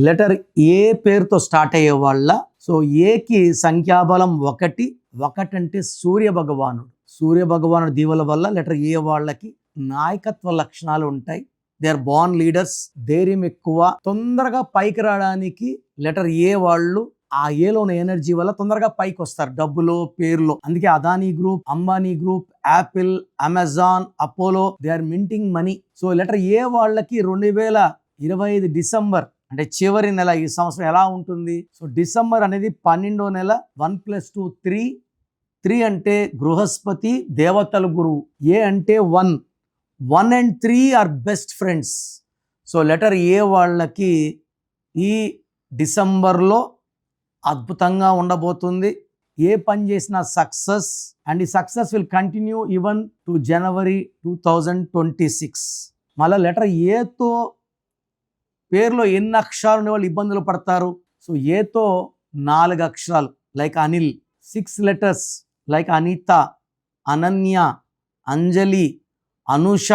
Letter A పేరుతో start అయ్యే వాళ్ళ సో ఏకి సంఖ్యాబలం 1 అంటే సూర్య భగవానుడు దీవెల వల్ల లెటర్ ఏ వాళ్ళకి నాయకత్వ లక్షణాలు ఉంటాయి. దే ఆర్ బోర్న్ లీడర్స్, ధైర్యం ఎక్కువ, తొందరగా పైకి రావడానికి లెటర్ ఏ వాళ్ళు ఆ ఏలో ఉన్న ఎనర్జీ వల్ల తొందరగా పైకి వస్తారు డబ్బులో పేరులో. అందుకే Adani group, Ambani group, Apple, Amazon, Apollo they are minting money. So letter A వాళ్ళకి 2025 డిసెంబర్ అంటే చివరి నెల ఈ సంవత్సరం ఎలా ఉంటుంది? సో డిసెంబర్ అనేది 12వ నెల. 1 + 2 3 అంటే బృహస్పతి దేవతల గురువు. ఏ అంటే 1 and 3 are best friends. So letter A వాళ్ళకి ఈ డిసెంబర్లో అద్భుతంగా ఉండబోతుంది. ఏ పని చేసినా సక్సెస్, అండ్ ఈ success will continue even to January 2026. మళ్ళీ లెటర్ ఏతో పేరులో ఎన్ని అక్షరాలు ఉండే వాళ్ళు ఇబ్బందులు పడతారు? సో ఏతో 4 అక్షరాలు like Anil, 6 letters like Anitha, Ananya, Anjali, Anusha,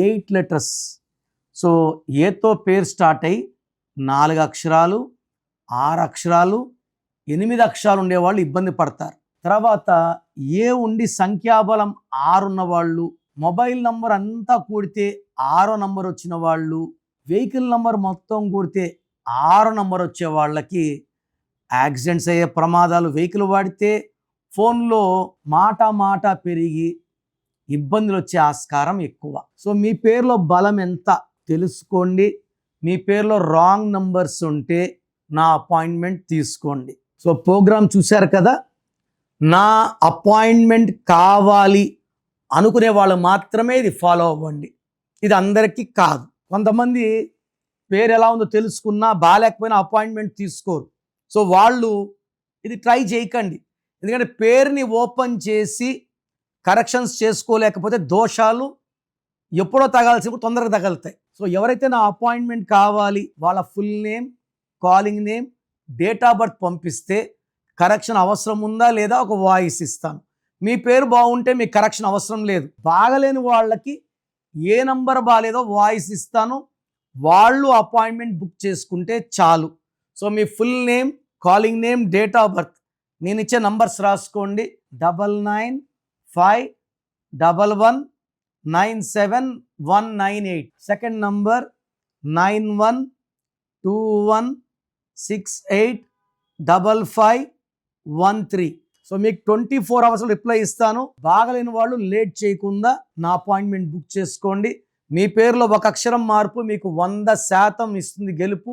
8 letters. So ఏతో పేరు స్టార్ట్ అయ్యి 4 అక్షరాలు, 6 అక్షరాలు, 8 అక్షరాలు ఉండేవాళ్ళు ఇబ్బంది పడతారు. తర్వాత ఏ ఉండి సంఖ్యాబలం 6 ఉన్నవాళ్ళు, మొబైల్ నంబర్ అంతా కూడితే 6వ నంబర్ వచ్చిన వాళ్ళు, వెహికల్ నంబర్ మొత్తం కూడితే 6 నంబర్ వచ్చే వాళ్ళకి యాక్సిడెంట్స్ అయ్యే ప్రమాదాలు, వెహికల్ వాడితే ఫోన్లో మాట పెరిగి ఇబ్బందులు వచ్చే ఆస్కారం ఎక్కువ. సో మీ పేరులో బలం ఎంత తెలుసుకోండి. మీ పేరులో రాంగ్ నంబర్స్ ఉంటే నా అపాయింట్మెంట్ తీసుకోండి. సో ప్రోగ్రామ్ చూశారు కదా. నా అపాయింట్మెంట్ కావాలి అనుకునే వాళ్ళు మాత్రమే ఇది ఫాలో అవ్వండి. ఇది అందరికీ కాదు. కొంతమంది పేరు ఎలా ఉందో తెలుసుకున్నా బాగాలేకపోయినా అపాయింట్మెంట్ తీసుకోరు. సో వాళ్ళు ఇది ట్రై చేయకండి. ఎందుకంటే పేరుని ఓపెన్ చేసి కరెక్షన్స్ చేసుకోలేకపోతే దోషాలు ఎప్పుడో తగాల్సినప్పుడు తొందరగా తగలుతాయి. సో ఎవరైతే నా అపాయింట్మెంట్ కావాలి వాళ్ళ full name, calling name, date of birth పంపిస్తే కరెక్షన్ అవసరం ఉందా లేదా ఒక వాయిస్ ఇస్తాను. మీ పేరు బాగుంటే మీకు కరెక్షన్ అవసరం లేదు. బాగలేని వాళ్ళకి ఏ నంబర్ బాగాలేదో వాయిస్ ఇస్తాను, వాళ్ళు అపాయింట్మెంట్ బుక్ చేసుకుంటే చాలు. So me full name, calling name, date of birth నేను ఇచ్చే నంబర్స్ రాసుకోండి. 9951197198. Second number 9121685513. సో మీకు 24 hours రిప్లై ఇస్తాను. బాగలేని వాళ్ళు లేట్ చేయకుండా నా అపాయింట్మెంట్ బుక్ చేసుకోండి. మీ పేరులో ఒక అక్షరం మార్పు మీకు 100% ఇస్తుంది గెలుపు.